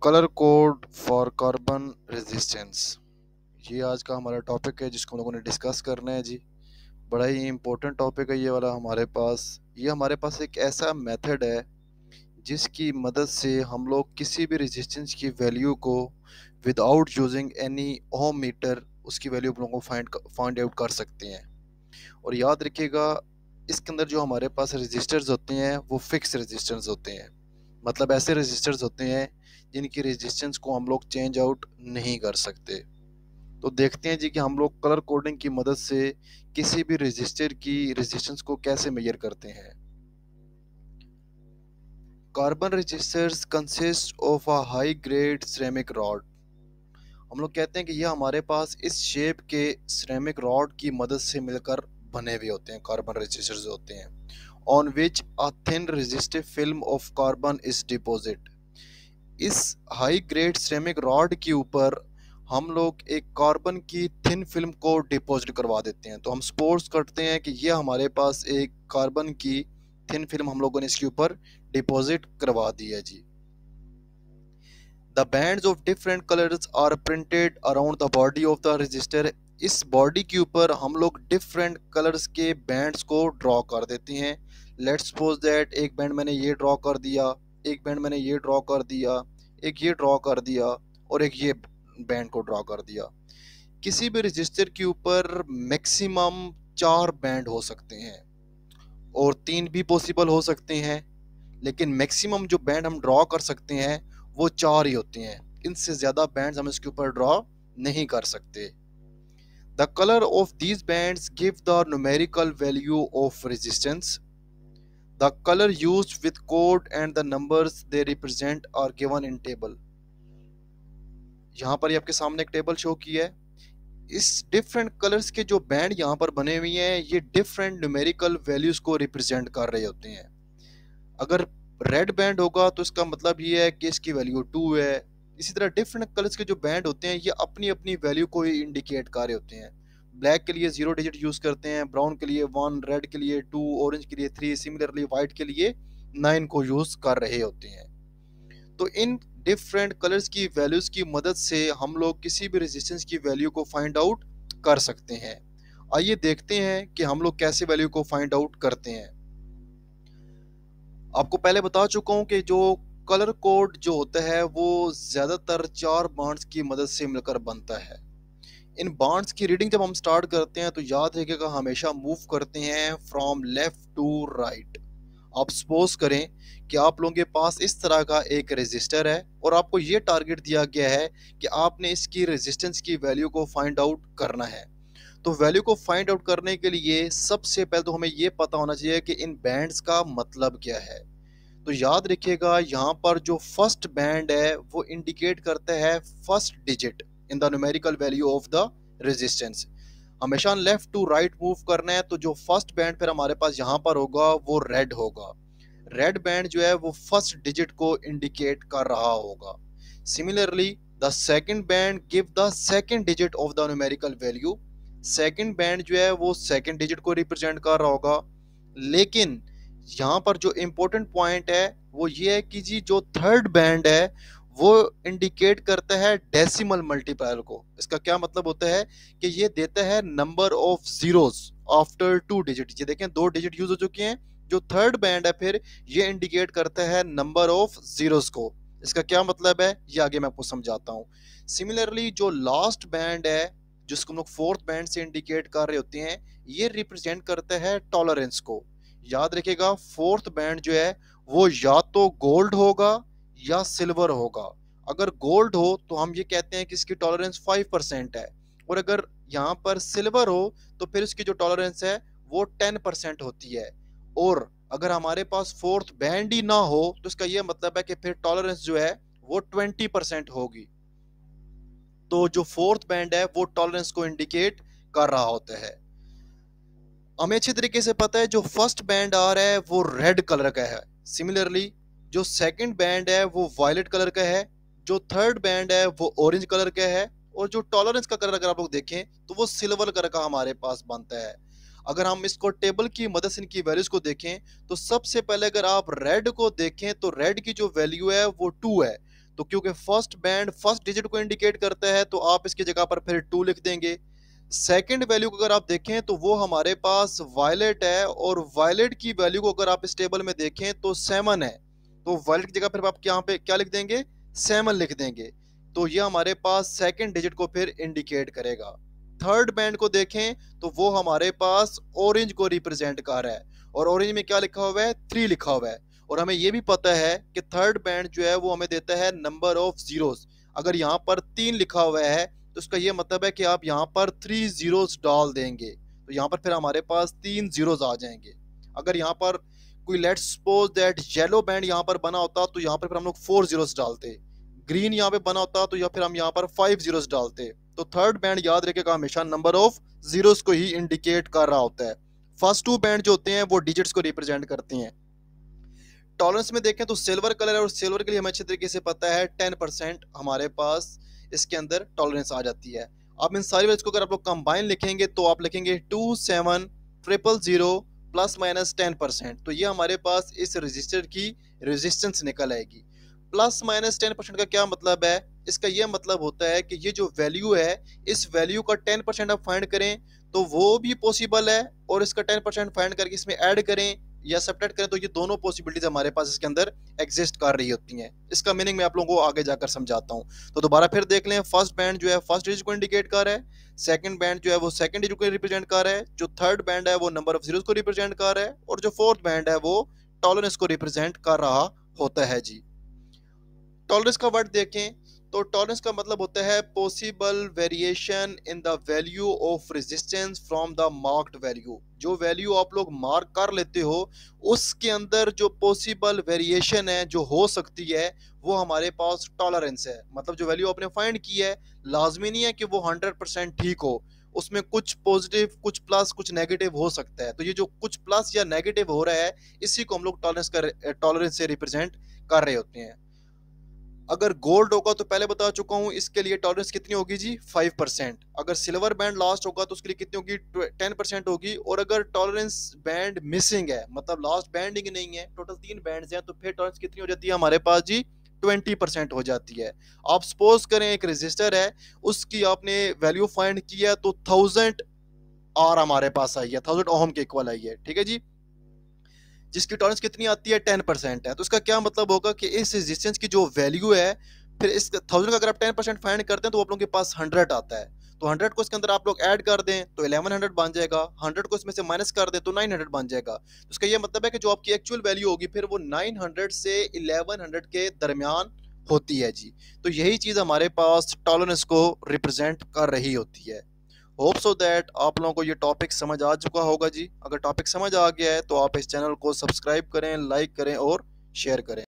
Colour code for carbon resistance, ये आज का हमारा टॉपिक है जिसको हम लोगों ने डिस्कस करना है जी। बड़ा ही इम्पोर्टेंट टॉपिक है ये वाला हमारे पास। ये हमारे पास एक ऐसा मेथड है जिसकी मदद से हम लोग किसी भी रेजिस्टेंस की वैल्यू को विदाउट यूजिंग एनी ओम मीटर उसकी वैल्यू हम लोग को फाइंड आउट कर सकते हैं। और याद रखिएगा, इसके अंदर जो हमारे पास रजिस्टर्स होते हैं वो फिक्स रजिस्टर्स होते हैं, मतलब ऐसे रजिस्टर्स होते हैं जिनकी रेजिस्टेंस को हम लोग चेंज आउट नहीं कर सकते। तो देखते हैं जी कि हम लोग कलर कोडिंग की मदद से किसी भी रजिस्टर की रेजिस्टेंस को कैसे मेजर करते हैं। Carbon resistors consist of a high grade ceramic rod. हम लोग कहते हैं कि ये हमारे पास इस शेप के सिरेमिक रॉड की मदद से मिलकर बने हुए होते हैं, कार्बन रजिस्टर्स होते हैं, on which a thin resistive film of carbon is deposit. इस हाई ग्रेड सिरेमिक रॉड के ऊपर हम लोग एक कार्बन की थिन फिल्म को डिपॉजिट करवा देते हैं। तो हम सपोज करते हैं कि ये हमारे पास एक कार्बन की थिन फिल्म हम लोगों ने इसके ऊपर डिपॉजिट करवा दी है जी। The bands of different colours are printed around the body of the register. इस बॉडी के ऊपर हम लोग डिफरेंट कलर्स के बैंड्स को ड्रॉ कर देते हैं। लेट्स सपोज दैट एक बैंड मैंने ये ड्रॉ कर दिया, एक बैंड मैंने ये ड्रॉ कर दिया, एक ये ड्रॉ कर दिया और एक ये बैंड को ड्रॉ कर दिया। किसी भी रजिस्टर के ऊपर मैक्सिमम 4 बैंड हो सकते हैं और 3 भी पॉसिबल हो सकते हैं, लेकिन मैक्सिमम जो बैंड हम ड्रॉ कर सकते हैं वो 4 ही होते हैं। इनसे ज्यादा बैंड्स हम इसके ऊपर ड्रॉ नहीं कर सकते। The colour of these bands give the numerical value of resistance. The colour used with code and the numbers they represent are given in table. यहाँ पर ये आपके सामने एक टेबल शो की है। इस डिफरेंट कलर्स के जो बैंड यहाँ पर बने हुए हैं ये डिफरेंट न्यूमेरिकल वैल्यूज को रिप्रेजेंट कर रहे होते हैं। अगर रेड बैंड होगा तो इसका मतलब ये है कि इसकी वैल्यू 2 है। इसी तरह डिफरेंट कलर्स के जो बैंड होते हैं ये अपनी अपनी वैल्यू को इंडिकेट कर रहे होते हैं। ब्लैक के लिए 0 डिजिट यूज करते हैं, ब्राउन के लिए 1, रेड के लिए 2, ऑरेंज के लिए 3, सिमिलरली व्हाइट के लिए 9 को यूज कर रहे होते हैं। तो इन डिफरेंट कलर्स की वैल्यूज की मदद से हम लोग किसी भी रेजिस्टेंस की वैल्यू को फाइंड आउट कर सकते हैं। आइए देखते हैं कि हम लोग कैसे वैल्यू को फाइंड आउट करते हैं। आपको पहले बता चुका हूं कि जो कलर कोड जो होता है वो ज्यादातर 4 बॉन्ड्स की मदद से मिलकर बनता है। इन बॉन्ड्स की रीडिंग जब हम स्टार्ट करते हैं तो याद रखिएगा हमेशा मूव करते हैं फ्रॉम लेफ्ट टू राइट। आप सपोज करें कि आप लोगों के पास इस तरह का एक रेजिस्टर है और आपको ये टारगेट दिया गया है कि आपने इसकी रेजिस्टेंस की वैल्यू को फाइंड आउट करना है। तो वैल्यू को फाइंड आउट करने के लिए सबसे पहले तो हमें ये पता होना चाहिए कि इन बैंड्स का मतलब क्या है। तो याद रखिएगा यहाँ पर जो फर्स्ट बैंड है वो इंडिकेट करता है first digit in the numerical value of the resistance. हमेशा लेफ्ट टू राइट मूव करना है, तो जो फर्स्ट बैंड फिर हमारे पास यहाँ पर होगा वो रेड होगा। रेड बैंड जो है वो फर्स्ट डिजिट को इंडिकेट कर रहा होगा। Similarly the second band give the second digit of the numerical value. Second band जो है वो सेकंड डिजिट को रिप्रेजेंट कर रहा होगा। लेकिन यहाँ पर जो इम्पोर्टेंट पॉइंट है वो ये है कि जी जो थर्ड बैंड है वो इंडिकेट करता है डेसिमल मल्टीप्लायर को। इसका क्या मतलब होता है कि ये देता है number of zeros after 2 digit. ये देखें 2 डिजिट यूज हो चुके हैं। जो थर्ड बैंड है फिर ये इंडिकेट करता है नंबर ऑफ जीरोस को। इसका क्या मतलब है ये आगे मैं आपको समझाता हूँ। सिमिलरली जो लास्ट बैंड है जिसको हम लोग फोर्थ बैंड से इंडिकेट कर रहे होते हैं ये रिप्रेजेंट करता है टॉलरेंस को। याद रखिएगा फोर्थ बैंड जो है वो या तो गोल्ड होगा या सिल्वर होगा। अगर गोल्ड हो तो हम ये कहते हैं कि इसकी टॉलरेंस 5% है, और अगर यहाँ पर सिल्वर हो तो फिर इसकी जो टॉलरेंस है वो 10% होती है। और अगर हमारे पास फोर्थ बैंड ही ना हो तो इसका ये मतलब है कि फिर टॉलरेंस जो है वो 20% होगी। तो जो फोर्थ बैंड है वो टॉलरेंस को इंडिकेट कर रहा होता है। हमें अच्छी तरीके से पता है जो फर्स्ट बैंड आ रहा है वो रेड कलर का है। सिमिलरली जो सेकंड बैंड है वो वायलेट कलर का है, जो थर्ड बैंड है वो ऑरेंज कलर का है, और जो टॉलरेंस का कलर अगर आप लोग देखें तो वो सिल्वर कलर का हमारे पास बनता है। अगर हम इसको टेबल की मदद से इनकी वैल्यूज को देखें तो सबसे पहले अगर आप रेड को देखें तो रेड की जो वैल्यू है वो 2 है। तो क्योंकि फर्स्ट बैंड फर्स्ट डिजिट को इंडिकेट करता है तो आप इसकी जगह पर फिर 2 लिख देंगे। सेकंड वैल्यू को अगर आप देखें तो वो हमारे पास वायलेट है, और वायलेट की वैल्यू को अगर आप इस टेबल में देखें तो 7 है। तो वायलेट की जगह फिर आप यहाँ पे क्या लिख देंगे, 7 लिख देंगे। तो ये हमारे पास सेकंड डिजिट को फिर इंडिकेट करेगा। थर्ड बैंड को देखें तो वो हमारे पास ऑरेंज को रिप्रेजेंट कर रहा है, और ऑरेंज में क्या लिखा हुआ है, 3 लिखा हुआ है। और हमें ये भी पता है कि थर्ड बैंड जो है वो हमें देता है नंबर ऑफ जीरोस। अगर यहाँ पर 3 लिखा हुआ है तो इसका ये मतलब है कि आप यहाँ पर 3 जीरोस डाल देंगे, तो यहाँ पर फिर हमारे पास 3 जीरोस आ जाएंगे। अगर यहाँ पर कोई let's suppose that yellow band यहाँ पर बना होता तो यहाँ पर फिर हम लोग 4 जीरोस डालते। ग्रीन यहाँ पे बना होता तो या फिर हम यहाँ पर 5 जीरोस डालते। तो थर्ड बैंड याद रखेगा हमेशा नंबर ऑफ जीरोस को ही इंडिकेट कर रहा होता है। फर्स्ट 2 बैंड जो होते हैं वो डिजिट्स को रिप्रेजेंट करते हैं। टॉलरेंस में देखें तो सिल्वर कलर है, और सिल्वर के लिए हमें अच्छे तरीके से पता है 10% हमारे पास इसके अंदर टॉलरेंस आ जाती है। अब इन सारी वैल्यूज को अगर आप लोग कंबाइन लिखेंगे तो आप लिखेंगे 27000 प्लस माइनस 10%। तो ये हमारे पास इस रजिस्टर की रेजिस्टेंस निकल आएगी। प्लस माइनस 10% का क्या मतलब है, इसका यह मतलब होता है कि ये जो वैल्यू है इस वैल्यू का 10% आप फाइंड करें तो वो भी पॉसिबल है, और इसका 10% फाइंड करके इसमें ऐड करें या सब्ट्रैक्ट करें तो ये दोनों पॉसिबिलिटीज हमारे पास इसके अंदर एग्जिस्ट कर रही होती हैं। इसका मीनिंग मैं आप लोगों को आगे जाकर समझाता हूँ। तो दोबारा फिर देख लें, फर्स्ट बैंड जो है फर्स्ट डिजिट को इंडिकेट कर रहा है, सेकंड बैंड जो है वो सेकंड डिजिट को रिप्रेजेंट कर रहा है, जो थर्ड बैंड है वो नंबर ऑफ जीरोस को रिप्रेजेंट कर रहा है, और जो फोर्थ बैंड है वो टॉलरेंस को रिप्रेजेंट कर रहा होता है जी। टॉलरेंस का वर्ड देखें तो टॉलरेंस का मतलब होता है possible variation in the value of resistance from the marked value. जो वैल्यू आप लोग मार्क कर लेते हो उसके अंदर जो पॉसिबल वेरिएशन है जो हो सकती है वो हमारे पास टॉलरेंस है। मतलब जो वैल्यू आपने फाइंड की है लाजमी नहीं है कि वो 100% ठीक हो, उसमें कुछ पॉजिटिव कुछ प्लस कुछ नेगेटिव हो सकता है। तो ये जो कुछ प्लस या नेगेटिव हो रहा है इसी को हम लोग टॉलरेंस से रिप्रेजेंट कर रहे होते हैं। अगर गोल्ड होगा तो पहले बता चुका हूं इसके लिए टॉलरेंस कितनी होगी जी, 5%। अगर सिल्वर बैंड लास्ट होगा तो उसके लिए कितनी होगी, 10% होगी। और अगर टॉलरेंस बैंड मिसिंग है मतलब लास्ट बैंडिंग नहीं है, टोटल 3 बैंड्स हैं, तो फिर टॉलरेंस कितनी हो जाती है हमारे पास जी, 20% हो जाती है। आप सपोज करें एक रजिस्टर है उसकी आपने वैल्यू फाइंड किया तो 1000 आर हमारे पास आई है, 1000 ओहम के इक्वल आई है, ठीक है जी, जिसकी टॉलरेंस कितनी आती है, 10% है। तो इसका क्या मतलब होगा कि इस रेजिस्टेंस की जो वैल्यू है फिर इस 1000 का अगर आप 10% फाइंड करते हैं तो आप लोगों के पास 100 आता है। तो 100 को इसके अंदर आप लोग ऐड कर दें तो 1100 बन जाएगा, 100 को इसमें से माइनस कर दें तो 900 बन जाएगा। तो इसका ये मतलब है कि जो आपकी एक्चुअल वैल्यू होगी फिर वो 900 से 1100 के दरमियान होती है जी। तो यही चीज हमारे पास टॉलरेंस को रिप्रेजेंट कर रही होती है। होप सो दैट आप लोगों को ये टॉपिक समझ आ चुका होगा जी। अगर टॉपिक समझ आ गया है तो आप इस चैनल को सब्सक्राइब करें, लाइक करें और शेयर करें।